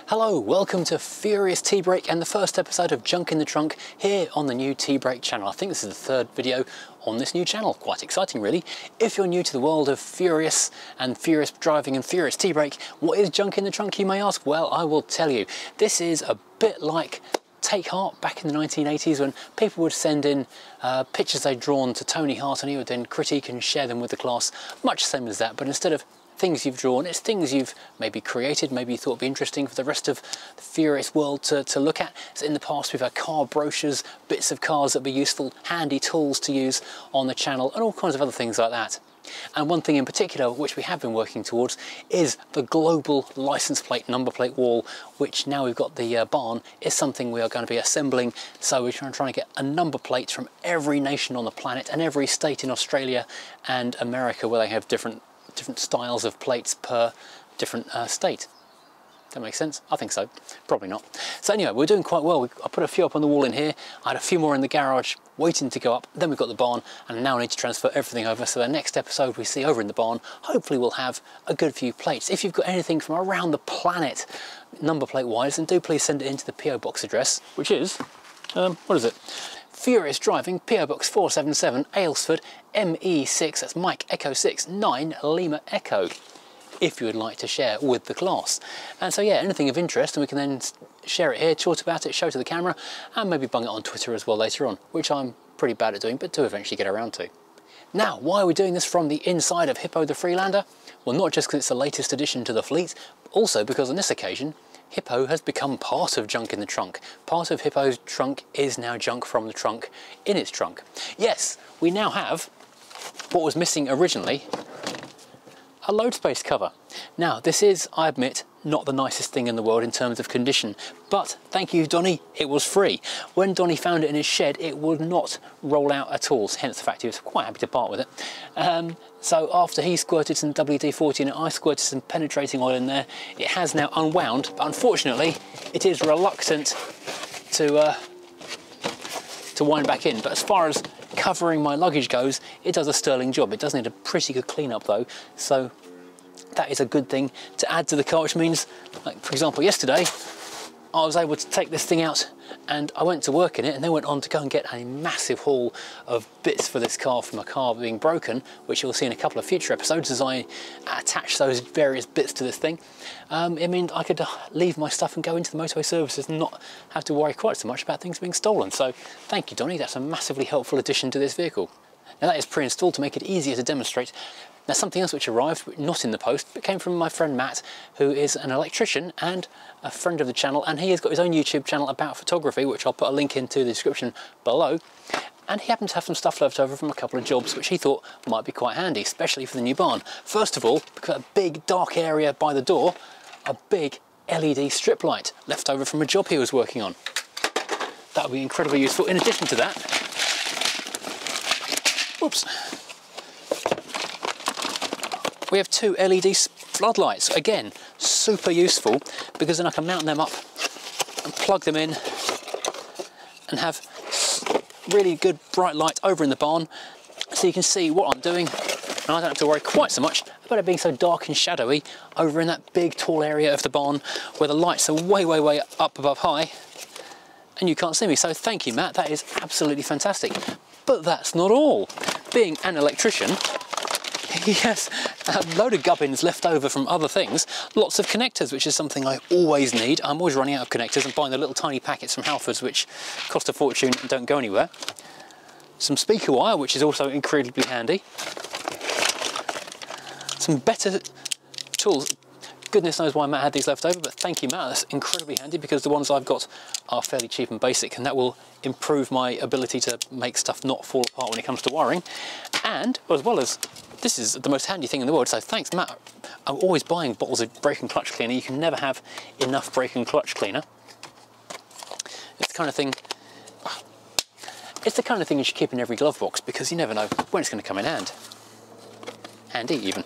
Hello, welcome to Furious Tea Break and the first episode of Junk in the Trunk here on the new Tea Break channel. I think this is the third video on this new channel. Quite exciting, really. If you're new to the world of Furious and Furious Driving and Furious Tea Break, what is Junk in the Trunk, you may ask? Well, I will tell you. This is a bit like Take Heart back in the 1980s when people would send in pictures they'd drawn to Tony Hart and he would then critique and share them with the class. Much the same as that, but instead of things you've drawn, it's things you've maybe created, maybe you thought would be interesting for the rest of the Furious world to look at. So in the past we've had car brochures, bits of cars that would be useful, handy tools to use on the channel and all kinds of other things like that. And one thing in particular which we have been working towards is the global license plate number plate wall, which now we've got the barn, is something we are going to be assembling. So we're trying to get a number plate from every nation on the planet and every state in Australia and America where they have different styles of plates per different state. That makes sense? I think so. Probably not. So anyway, we're doing quite well. I put a few up on the wall in here. I had a few more in the garage waiting to go up. Then we've got the barn and now I need to transfer everything over. So the next episode we see over in the barn, hopefully we'll have a good few plates. If you've got anything from around the planet number plate wise, then do please send it into the PO box address, which is, what is it? Furious Driving, PO Box 477, Aylesford, ME6, that's Mike Echo 6, 9 Lima Echo, if you would like to share with the class. And so yeah, anything of interest, and we can then share it here, talk about it, show to the camera, and maybe bung it on Twitter as well later on, which I'm pretty bad at doing, but do eventually get around to. Now, why are we doing this from the inside of Hippo the Freelander? Well, not just because it's the latest addition to the fleet, also because on this occasion, Hippo has become part of Junk in the Trunk. Part of Hippo's trunk is now junk from the trunk in its trunk. Yes, we now have what was missing originally, a load space cover. Now, this is, I admit, not the nicest thing in the world in terms of condition, but thank you, Donny, it was free. When Donny found it in his shed, it would not roll out at all, hence the fact he was quite happy to part with it. So after he squirted some WD-40 and I squirted some penetrating oil in there, it has now unwound, but unfortunately, it is reluctant to wind back in. But as far as covering my luggage goes, it does a sterling job. It does need a pretty good clean-up though, so that is a good thing to add to the car, which means, like for example yesterday, I was able to take this thing out and I went to work in it and then went on to go and get a massive haul of bits for this car from a car being broken, which you'll see in a couple of future episodes as I attach those various bits to this thing. It means I could leave my stuff and go into the motorway services and not have to worry quite so much about things being stolen. So thank you, Donny, that's a massively helpful addition to this vehicle. Now that is pre-installed to make it easier to demonstrate. Now something else which arrived, not in the post, but came from my friend Matt, who is an electrician and a friend of the channel, and he has got his own YouTube channel about photography, which I'll put a link into the description below. And he happened to have some stuff left over from a couple of jobs which he thought might be quite handy, especially for the new barn. First of all, because a big dark area by the door, a big LED strip light left over from a job he was working on. That would be incredibly useful. In addition to that, oops, we have two LED floodlights. Again, super useful because then I can mount them up and plug them in and have really good bright light over in the barn so you can see what I'm doing and I don't have to worry quite so much about it being so dark and shadowy over in that big tall area of the barn where the lights are way up above high and you can't see me. So thank you, Matt, that is absolutely fantastic. But that's not all. Being an electrician, he has a load of gubbins left over from other things, lots of connectors, which is something I always need. I'm always running out of connectors and buying the little tiny packets from Halfords, which cost a fortune and don't go anywhere. Some speaker wire, which is also incredibly handy. Some better tools. Goodness knows why Matt had these left over, but thank you, Matt. That's incredibly handy because the ones I've got are fairly cheap and basic, and that will improve my ability to make stuff not fall apart when it comes to wiring. And as well as, this is the most handy thing in the world, so thanks, Matt. I'm always buying bottles of brake and clutch cleaner. You can never have enough brake and clutch cleaner. It's the kind of thing, you should keep in every glove box because you never know when it's going to come in handy even.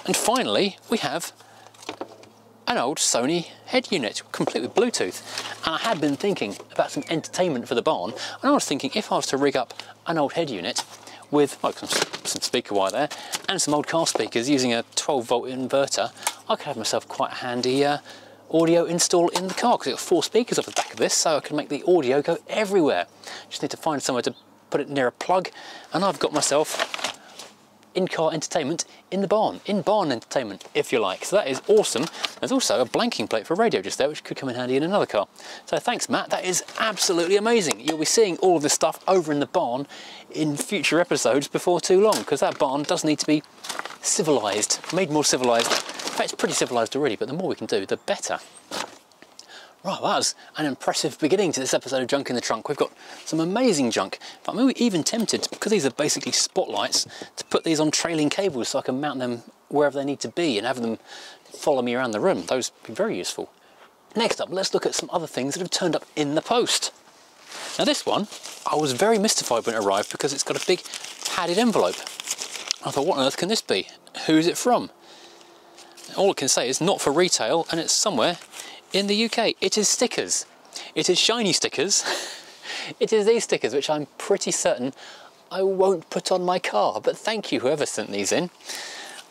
And finally, we have an old Sony head unit, complete with Bluetooth. And I had been thinking about some entertainment for the barn, and I was thinking if I was to rig up an old head unit with some speaker wire there and some old car speakers using a 12-volt inverter, I could have myself quite a handy audio install in the car, because it's got 4 speakers off the back of this, so I can make the audio go everywhere. Just need to find somewhere to put it near a plug, and I've got myself in-car entertainment in the barn. In-barn entertainment, if you like. So that is awesome. There's also a blanking plate for a radio just there, which could come in handy in another car. So thanks, Matt. That is absolutely amazing. You'll be seeing all of this stuff over in the barn in future episodes before too long, because that barn does need to be civilised, made more civilised. In fact, it's pretty civilised already, but the more we can do, the better. Right, well, that was an impressive beginning to this episode of Junk in the Trunk. We've got some amazing junk. In fact, we were even tempted, because these are basically spotlights, to put these on trailing cables so I can mount them wherever they need to be and have them follow me around the room. Those would be very useful. Next up, let's look at some other things that have turned up in the post. Now this one, I was very mystified when it arrived because it's got a big padded envelope. I thought, what on earth can this be? Who is it from? All it can say is not for retail, and it's somewhere in the UK. It is stickers. It is shiny stickers. It is these stickers, which I'm pretty certain I won't put on my car, but thank you whoever sent these in.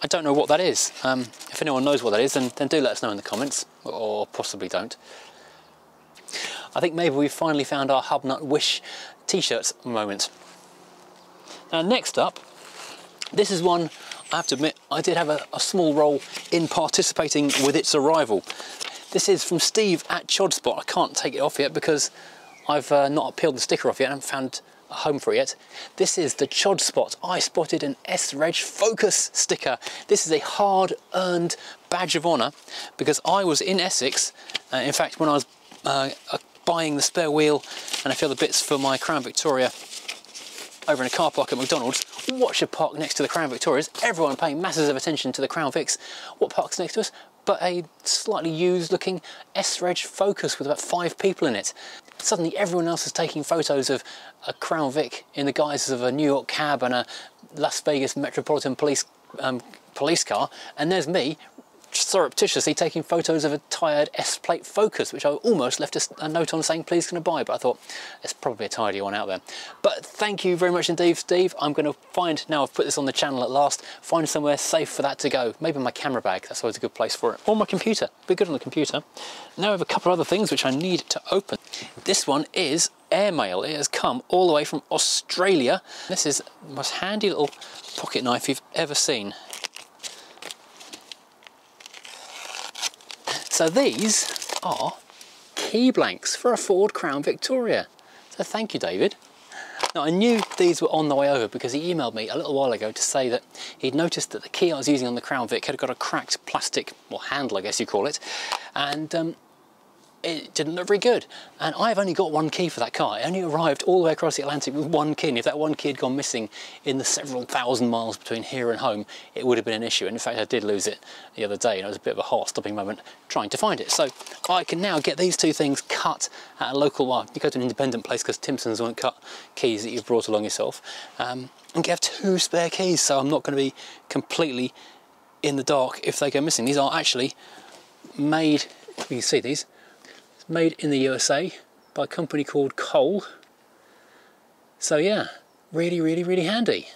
I don't know what that is. If anyone knows what that is, then do let us know in the comments, or possibly don't. I think maybe we've finally found our Hubnut Wish t-shirts moment. Now next up, this is one, I have to admit, I did have a small role in participating with its arrival. This is from Steve at Chodspot. I can't take it off yet because I've not peeled the sticker off yet. I haven't found a home for it yet. This is the Chodspot I Spotted an S-Reg Focus sticker. This is a hard-earned badge of honour because I was in Essex. In fact, when I was buying the spare wheel and a few other bits for my Crown Victoria over in a car park at McDonald's, watch a park next to the Crown Victorias. Everyone paying masses of attention to the Crown Vics. What park's next to us? But a slightly used looking S-Reg Focus with about 5 people in it. Suddenly everyone else is taking photos of a Crown Vic in the guise of a New York cab and a Las Vegas Metropolitan Police car, and there's me surreptitiously taking photos of a tired S-plate Focus, which I almost left a note on saying please can I buy, but I thought it's probably a tidy one out there. But thank you very much indeed, Steve. I'm going to find, now I've put this on the channel at last, find somewhere safe for that to go. Maybe my camera bag, that's always a good place for it, or my computer. Be good on the computer. Now I have a couple of other things which I need to open. This one is airmail. It has come all the way from Australia. This is the most handy little pocket knife you've ever seen. So these are key blanks for a Ford Crown Victoria. So thank you, David. Now I knew these were on the way over because he emailed me a little while ago to say that he'd noticed that the key I was using on the Crown Vic had got a cracked plastic, well, handle I guess you call it, and it didn't look very good. And I've only got one key for that car. It only arrived all the way across the Atlantic with one key, and if that one key had gone missing in the several thousand miles between here and home, it would have been an issue. And in fact, I did lose it the other day, and it was a bit of a heart-stopping moment trying to find it. So I can now get these two things cut at a local, well, you go to an independent place because Timpson's won't cut keys that you've brought along yourself, and have 2 spare keys, so I'm not going to be completely in the dark if they go missing. These are actually made, you can see these, made in the USA by a company called Cole. So yeah, really handy.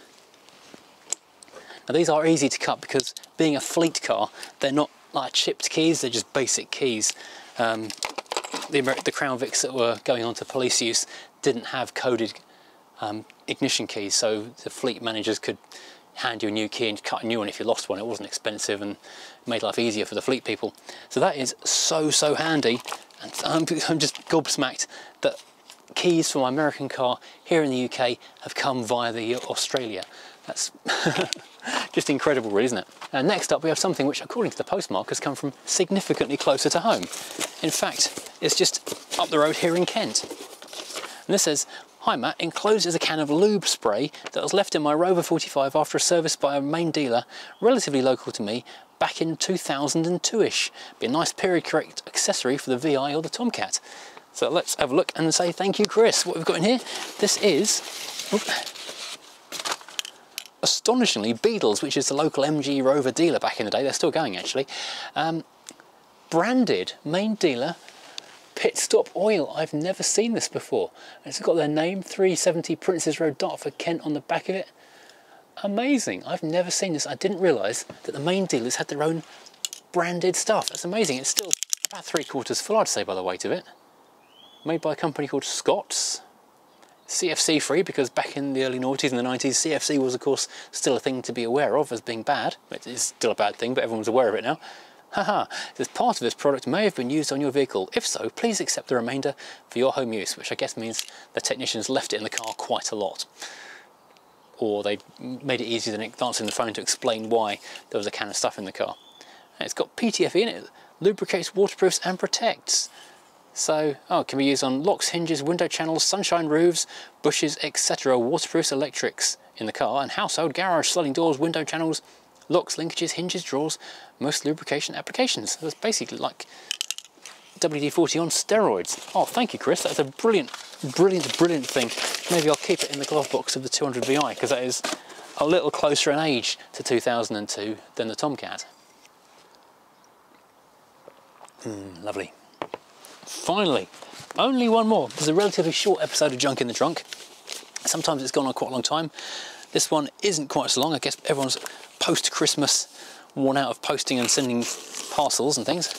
Now these are easy to cut because being a fleet car, they're not like chipped keys, they're just basic keys. The Crown Vics that were going on to police use didn't have coded ignition keys, so the fleet managers could hand you a new key and cut a new one if you lost one. It wasn't expensive and made life easier for the fleet people. So that is so handy. And I'm just gobsmacked that keys for my American car here in the UK have come via the Australia. That's just incredible, really, isn't it? And next up we have something which, according to the postmark, has come from significantly closer to home. In fact, it's just up the road here in Kent. And this says, "Hi Matt, enclosed is a can of lube spray that was left in my Rover 45 after a service by a main dealer relatively local to me back in 2002-ish. Be a nice period correct accessory for the VI or the Tomcat." So let's have a look and say thank you, Chris. What we've got in here, this is, astonishingly, Beadles, which is the local MG Rover dealer back in the day. They're still going actually. Branded main dealer pit stop oil. I've never seen this before. It's got their name, 370 Princes Road, Dartford, Kent on the back of it. Amazing. I've never seen this. I didn't realise that the main dealers had their own branded stuff. That's amazing. It's still about 3/4 full, I'd say, by the weight of it. Made by a company called Scott's. CFC free, because back in the early noughties and the 90s, CFC was of course still a thing to be aware of as being bad. It is still a bad thing, but everyone's aware of it now. Haha, this part of this product may have been used on your vehicle. If so, please accept the remainder for your home use, which I guess means the technicians left it in the car quite a lot. Or they made it easier than answering the phone to explain why there was a can of stuff in the car. And it's got PTFE in it, lubricates, waterproofs and protects. So, it can be used on locks, hinges, window channels, sunshine roofs, bushes, etc. Waterproofs, electrics in the car, and household, garage, sliding doors, window channels, locks, linkages, hinges, drawers, most lubrication applications. That's basically like WD-40 on steroids. Oh, thank you, Chris. That's a brilliant, brilliant, brilliant thing. Maybe I'll keep it in the glove box of the 200 VI, because that is a little closer in age to 2002 than the Tomcat. Lovely. Finally, only one more. There's a relatively short episode of Junk in the Trunk. Sometimes it's gone on quite a long time. This one isn't quite so long. I guess everyone's post-Christmas worn out of posting and sending parcels and things.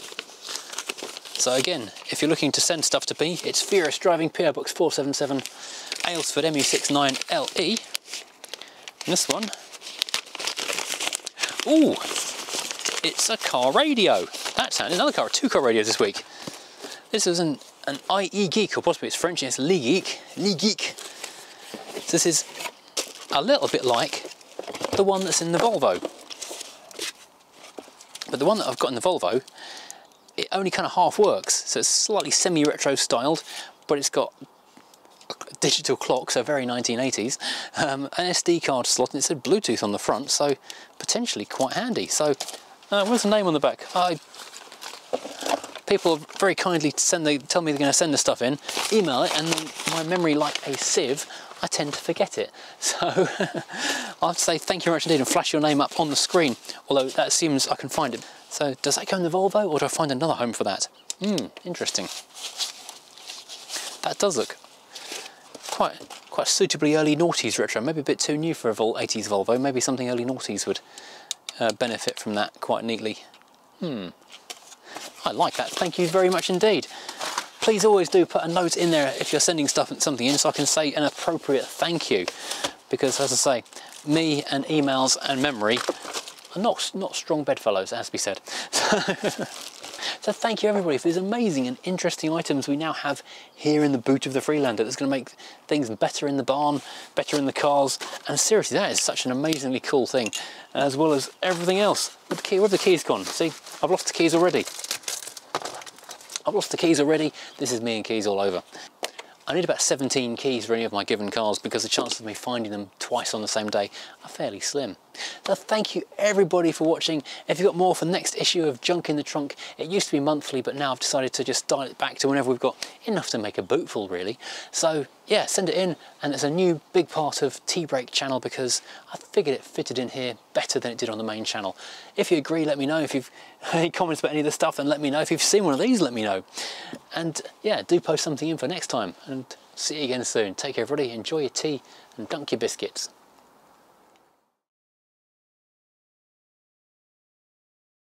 So again, if you're looking to send stuff to me, it's Furious Driving, PO Box 477, Aylesford MU69LE. And this one, ooh, it's a car radio. That's another car, 2 car radios this week. This is an IE Geek, or possibly it's French, and it's Lee Geek. So this is a little bit like the one that's in the Volvo. But the one that I've got in the Volvo, it only kind of half works. So it's slightly semi-retro styled, but it's got a digital clock, so very 1980s, an SD card slot, and it said Bluetooth on the front, so potentially quite handy. So where's the name on the back? People very kindly tell me they're going to send the stuff in, email it, and then my memory, like a sieve, I tend to forget it. So I'll have to say thank you very much indeed and flash your name up on the screen, although that assumes I can find it. So does that go in the Volvo, or do I find another home for that? Interesting. That does look quite suitably early noughties retro, maybe a bit too new for a 80s Volvo. Maybe something early noughties would benefit from that quite neatly. I like that. Thank you very much indeed. Please always do put a note in there if you're sending something in, so I can say an appropriate thank you. Because as I say, me and emails and memory are not strong bedfellows, it has to be said. So thank you everybody for these amazing and interesting items we now have here in the boot of the Freelander. That's going to make things better in the barn, better in the cars, and seriously, that is such an amazingly cool thing, as well as everything else. Where have the keys gone? See, I've lost the keys already. This is me and keys all over. I need about 17 keys for any of my given cars because the chances of me finding them twice on the same day are fairly slim. So thank you everybody for watching. If you've got more for the next issue of Junk in the Trunk, it used to be monthly, but now I've decided to just dial it back to whenever we've got enough to make a bootful, really. So yeah, send it in, and it's a new big part of T-Brake channel because I figured it fitted in here better than it did on the main channel. If you agree, let me know. If you've any comments about any of the stuff, then let me know. If you've seen one of these, let me know. And yeah, do post something in for next time, and see you again soon. Take care everybody, enjoy your tea and dunk your biscuits.